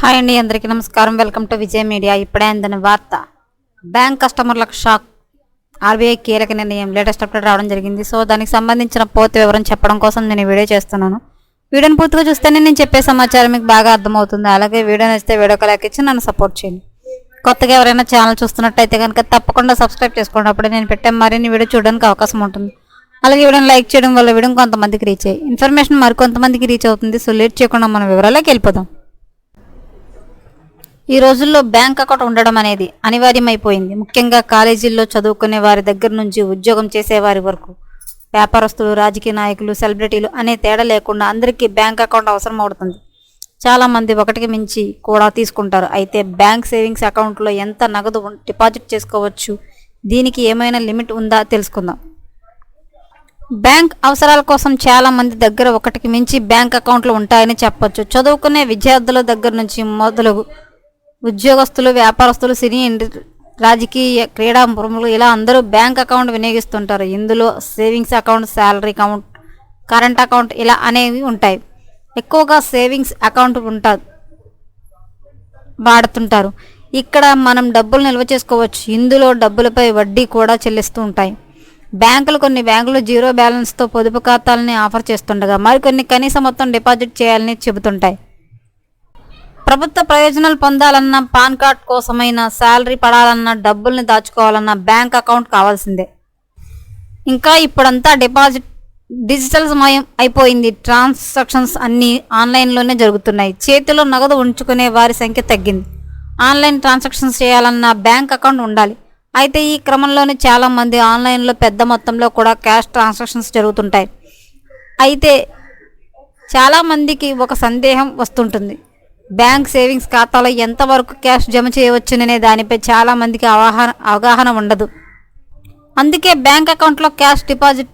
Hi అండి, అందరికీ నమస్కారం. Welcome to Vijay media. ఇప్పుడే అందిన వార్త. బ్యాంక్ కస్టమర్లకు షాక్. ఆర్బీఐ కీలక నిర్ణయం. లేటెస్ట్ అప్డేట్ రావడం జరిగింది. సో దానికి సంబంధించిన పూర్తి వివరం చెప్పడం కోసం నేను వీడియో చేస్తున్నాను. వీడియోని పూర్తిగా చూస్తేనే నేను చెప్పే సమాచారం మీకు బాగా అర్థమవుతుంది. అలాగే వీడియో నచ్చితే వీడియోకి లైక్ ఇచ్చి నన్ను సపోర్ట్ చేయండి. కొత్తగా ఎవరైనా ఛానల్ చూస్తున్నట్టయితే కనుక తప్పకుండా సబ్స్క్రైబ్ చేసుకోండి. అప్పుడే నేను పెట్టే మరిన్ని వీడియో చూడడానికి అవకాశం ఉంటుంది. అలాగే వీడియోని లైక్ చేయడం వల్ల వీడియో కొంతమందికి రీచ్ అయ్యి ఇన్ఫర్మేషన్ మరికొంతమందికి రీచ్ అవుతుంది. సో లేట్ చేయకుండా మన వివరాల్లోకి వెళ్ళిపోదాం. ఈ రోజుల్లో బ్యాంక్ అకౌంట్ ఉండడం అనేది అనివార్యమైపోయింది. ముఖ్యంగా కాలేజీల్లో చదువుకునే వారి దగ్గర నుంచి ఉద్యోగం చేసేవారి వరకు, వ్యాపారస్తులు, రాజకీయ నాయకులు, సెలబ్రిటీలు అనే తేడా లేకుండా అందరికీ బ్యాంక్ అకౌంట్ అవసరం అవుతుంది. చాలామంది ఒకటికి మించి కూడా తీసుకుంటారు. అయితే బ్యాంక్ సేవింగ్స్ అకౌంట్లో ఎంత నగదు డిపాజిట్ చేసుకోవచ్చు, దీనికి ఏమైనా లిమిట్ ఉందా తెలుసుకుందాం. బ్యాంక్ అవసరాల కోసం చాలా మంది దగ్గర ఒకటికి మించి బ్యాంక్ అకౌంట్లు ఉంటాయని చెప్పొచ్చు. చదువుకునే విద్యార్థుల దగ్గర నుంచి మొదలు ఉద్యోగస్తులు, వ్యాపారస్తులు, సినీ, రాజకీయ, క్రీడా ప్రముఖులు ఇలా అందరూ బ్యాంక్ అకౌంట్ వినియోగిస్తుంటారు. ఇందులో savings account, salary account, current account ఇలా అనేవి ఉంటాయి. ఎక్కువగా సేవింగ్స్ అకౌంట్ వాడుతుంటారు. ఇక్కడ మనం డబ్బులు నిల్వ చేసుకోవచ్చు. ఇందులో డబ్బులపై వడ్డీ కూడా చెల్లిస్తూ ఉంటాయి. కొన్ని బ్యాంకులు జీరో బ్యాలెన్స్తో పొదుపు ఖాతాలని ఆఫర్ చేస్తుండగా మరికొన్ని కనీస మొత్తం డిపాజిట్ చేయాలని చెబుతుంటాయి. ప్రభుత్వ ప్రయోజనాలు పొందాలన్నా, పాన్ కార్డ్ కోసమైనా, శాలరీ పడాలన్నా, డబ్బుల్ని దాచుకోవాలన్నా బ్యాంక్ అకౌంట్ కావాల్సిందే. ఇంకా ఇప్పుడంతా డిజిటల్ సమయం అయిపోయింది. ట్రాన్సాక్షన్స్ అన్నీ ఆన్లైన్లోనే జరుగుతున్నాయి. చేతిలో నగదు ఉంచుకునే వారి సంఖ్య తగ్గింది. ఆన్లైన్ ట్రాన్సాక్షన్స్ చేయాలన్నా బ్యాంక్ అకౌంట్ ఉండాలి. అయితే ఈ క్రమంలోనే చాలామంది ఆన్లైన్లో పెద్ద మొత్తంలో కూడా క్యాష్ ట్రాన్సాక్షన్స్ జరుగుతుంటాయి. అయితే చాలామందికి ఒక సందేహం వస్తుంటుంది. బ్యాంక్ సేవింగ్స్ ఖాతాలో ఎంతవరకు క్యాష్ జమ చేయవచ్చుననే దానిపై చాలామందికి అవగాహన ఉండదు. అందుకే బ్యాంక్ అకౌంట్లో క్యాష్ డిపాజిట్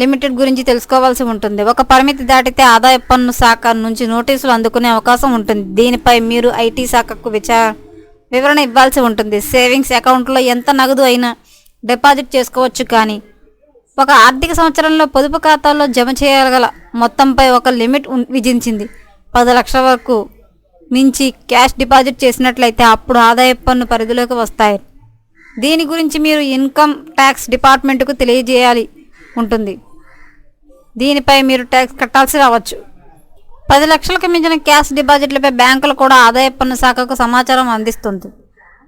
లిమిటెడ్ గురించి తెలుసుకోవాల్సి ఉంటుంది. ఒక పరిమితి దాటితే ఆదాయ పన్ను శాఖ నుంచి నోటీసులు అందుకునే అవకాశం ఉంటుంది. దీనిపై మీరు ఐటీ శాఖకు వివరణ ఇవ్వాల్సి ఉంటుంది. సేవింగ్స్ అకౌంట్లో ఎంత నగదు అయినా డిపాజిట్ చేసుకోవచ్చు, కానీ ఒక ఆర్థిక సంవత్సరంలో పొదుపు ఖాతాలో జమ చేయగల మొత్తంపై ఒక లిమిట్ విధించింది. 10 లక్షల వరకు మించి క్యాష్ డిపాజిట్ చేసినట్లయితే అప్పుడు ఆదాయ పన్ను పరిధిలోకి వస్తాయి. దీని గురించి మీరు ఇన్కమ్ ట్యాక్స్ డిపార్ట్మెంట్కు తెలియజేయాలి ఉంటుంది. దీనిపై మీరు ట్యాక్స్ కట్టాల్సి రావచ్చు. 10 లక్షలకు మించిన క్యాష్ డిపాజిట్లపై బ్యాంకులు కూడా ఆదాయ పన్ను శాఖకు సమాచారం అందిస్తుంది.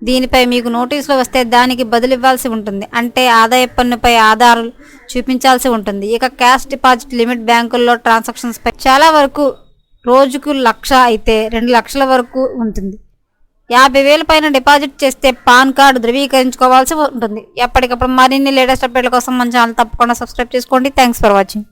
దీనిపై మీకు నోటీసులు వస్తే దానికి బదులివ్వాల్సి ఉంటుంది. అంటే ఆదాయ పన్నుపై ఆధారాలు చూపించాల్సి ఉంటుంది. ఇక క్యాష్ డిపాజిట్ లిమిట్ బ్యాంకుల్లో ట్రాన్సాక్షన్స్ పై చాలా వరకు రోజుకు 1,00,000 అయితే 2 లక్షల వరకు ఉంటుంది. 50,000 పైన డిపాజిట్ చేస్తే పాన్ కార్డు ధృవీకరించుకోవాల్సి ఉంటుంది. ఎప్పటికప్పుడు మరిన్ని లేటెస్ట్ అప్డేట్ల కోసం మన ఛానల్ తప్పకుండా సబ్స్క్రైబ్ చేసుకోండి. Thanks for watching.